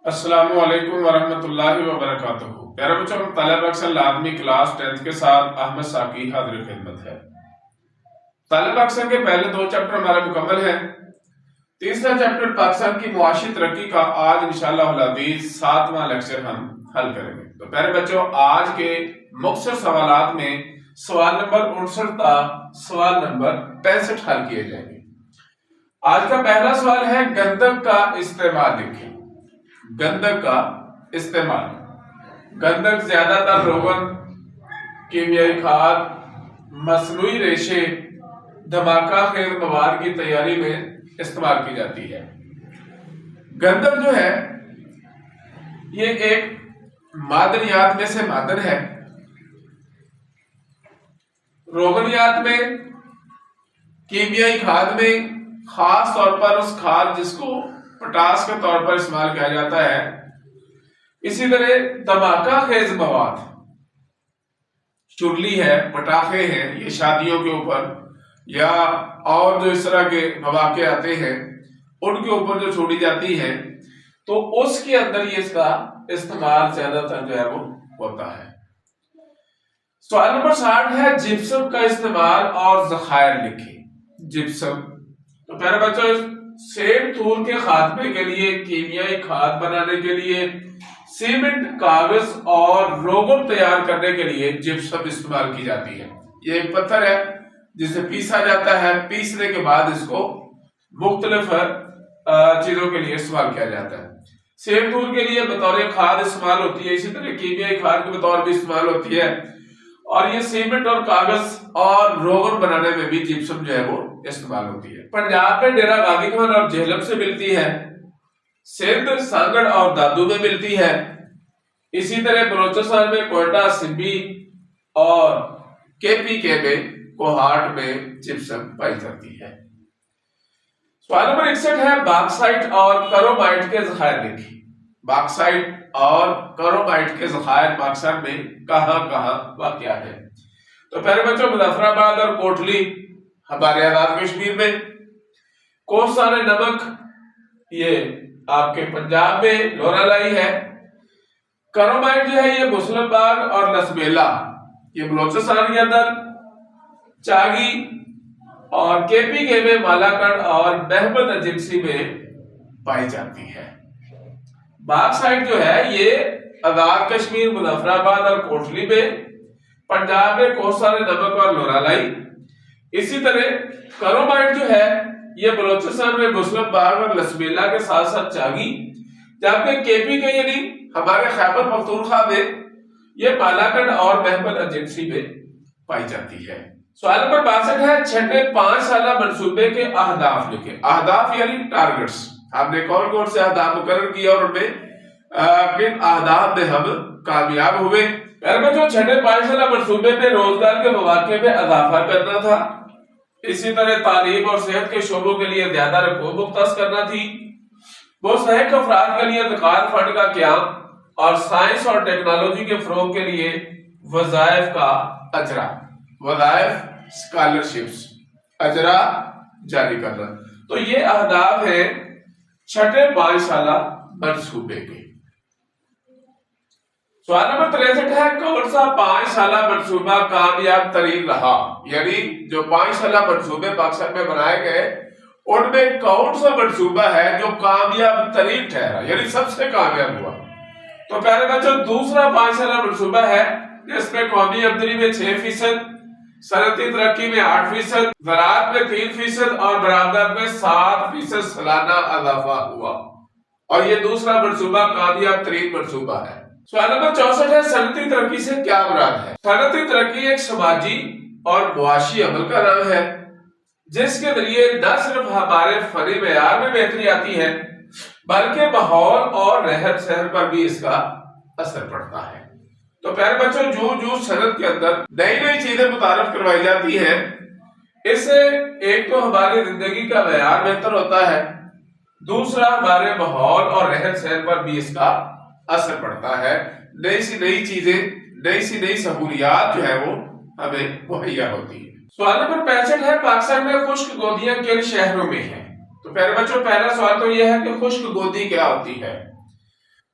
السلام علیکم ورحمۃ اللہ وبرکاتہ۔ پیارے بچوں، طالب اکثر لازمی کلاس 10 کے ساتھ احمد ساقی حاضر خدمت ہے۔ طالب اکثر کے پہلے 2 چیپٹر ہمارے مکمل ہیں۔ تیسرا چیپٹر پاکستان کی معاشی ترقی کا آج انشاءاللہ العزیز 7واں لیکچر ہم حل کریں گے۔ تو پیارے بچوں، آج کے مختصر سوالات میں سوال نمبر 59 تا سوال نمبر 65 حل کیے جائیں گے۔ آج کا پہلا سوال ہے گندم کا استعمال لکھیں۔ گندم کا استعمال، گندم زیادہ تر روغن، کیمیائی کھاد، مصنوعی ریشے، دھماکہ خیز مواد کی تیاری میں استعمال کی جاتی ہے۔ گندم جو ہے یہ ایک معدنیات میں سے معدن ہے۔ روغنیات میں، کیمیائی کھاد میں، خاص طور پر اس کھاد جس کو پٹاس کے طور پر استعمال کیا جاتا ہے۔ اسی طرح دھماکہ خیز مواد، چرلی ہے، پٹاخے ہیں، یہ شادیوں کے اوپر یا اور جو اس طرح کے مواقع آتے ہیں ان کے اوپر جو چھوڑی جاتی ہے، تو اس کے اندر یہ اس کا استعمال زیادہ تر جو ہے وہ ہوتا ہے۔ سوال نمبر 60 ہے جپسم کا استعمال اور ذخائر لکھیں۔ جپسم، تو پیارے بچوں، سیب دھول کے خاتمے کے لیے، کیمیائی کھاد بنانے کے لیے، سیمنٹ، کاغذ اور روغن تیار کرنے کے لیے جپسم استعمال کی جاتی ہے۔ یہ ایک پتھر ہے جسے پیسا جاتا ہے، پیسنے کے بعد اس کو مختلف چیزوں کے لیے استعمال کیا جاتا ہے۔ سیب دھول کے لیے بطور کھاد استعمال ہوتی ہے، اسی طرح کیمیائی کھاد کے بطور بھی استعمال ہوتی ہے، اور یہ سیمنٹ اور کاغذ اور روغن بنانے میں بھی جپسم جو ہے وہ استعمال ہوتی ہے۔ پنجاب میں ڈیرہ غازی خان اور جہلم سے ملتی ہے، سندھ، سانگڑ اور دادو میں ملتی ہے، اسی طرح بلوچستان میں کوئٹہ، سمبی اور KPK میں کوہاٹ میں جپسم پائی جاتی ہے۔ سوال نمبر 61 ہے باکسائٹ اور کرومائٹ کے ذخائر لکھیں۔ باکسائٹ اور کرومائٹ کے ذخائر پاکستان میں کہاں کہاں واقع ہے؟ تو پہلے بچوں، مظفر آباد اور کوٹلی ہمارے آزاد کشمیر میں، کوہستان نمک یہ آپ کے پنجاب میں لورا لائی ہے، کرومائٹ جو ہے یہ مسلم باغ اور لسبیلا یہ بلوچستان کے اندر، چاگی اور KPK میں مالاکنڈ اور محمد ایجنسی میں پائی جاتی ہے۔ باکسائٹ جو ہے یہ آزاد کشمیر، مظفر آباد اور کوٹلی میں، پنجاب میں کوہستان نمک اور لورا لائی، اسی طرح کرومائٹ جو ہے یہ بلوچستان میں مسلم باغ اور لسبیلا کے ساتھ ساتھ چاگی، جبکہ KPK یعنی ہمارے خیبر پختونخوا میں یہ مالاکنڈ اور محمد ایجنسی میں پائی جاتی ہے۔ سوال نمبر 62 ہے چھٹے 5 سالہ منصوبے کے اہداف لکھیں۔ اہداف یعنی ٹارگٹس، ہم نے کون کون سے اہداف مقرر کیا اور ان میں کن اہداف میں ہم کامیاب ہوئے؟ پہلے بچوں، چھٹے 5 سالہ منصوبے میں روزگار کے مواقع میں اضافہ کرنا تھا، اسی طرح تعلیم اور صحت کے شعبوں کے لیے زیادہ رقم مختص کرنا تھی، مستحق افراد کے لیے انتقال فنڈ کا قیام اور سائنس اور ٹیکنالوجی کے فروغ کے لیے وظائف کا اجرا، وظائف اسکالرشپس اجرا جاری کرنا۔ تو یہ اہداف ہیں چھٹے 5 سالہ منصوبے کے۔ سوال نمبر 63 ہے کون سا 5 سالہ منصوبہ کامیاب ترین رہا؟ یعنی جو 5 سالہ منصوبے پاکستان میں بنائے گئے ان میں کون سا منصوبہ ہے جو کامیاب ترین ٹھہرا، یعنی سب سے کامیاب ہوا؟ تو پیارے بچوں، دوسرا 5 سالہ منصوبہ ہے جس میں قومی آمدنی میں 6%، صنعتی ترقی میں 8%، زراعت میں 3% اور برآمدات میں 7% سالانہ اضافہ ہوا، اور یہ دوسرا منصوبہ کامیاب ترین منصوبہ ہے۔ سوال نمبر 64 ہے صنعتی ترقی سے کیا مراد ہے؟ صنعتی ترقی ایک سماجی اور معاشی عمل کا نام ہے جس کے ذریعے نہ صرف ہمارے فنی معیار میں بہتری آتی ہے بلکہ ماحول اور رہن سہن پر بھی اس کا اثر پڑتا ہے۔ تو پیارے بچوں، جو صنعت کے اندر نئی نئی چیزیں متعارف کروائی جاتی ہیں، اس سے ایک تو ہماری زندگی کا معیار بہتر ہوتا ہے، دوسرا ہمارے ماحول اور رہن سہن پر بھی اس کا اثر پڑتا ہے، نئی سی نئی چیزیں، نئی سی نئی سہولیات جو ہے وہ ہمیں مہیا ہوتی ہے۔ سوال نمبر 65 ہے پاکستان میں خشک گودیاں کن شہروں میں ہیں؟ تو پیارے بچوں، پہلا سوال تو یہ ہے کہ خشک گودی کیا ہوتی ہے؟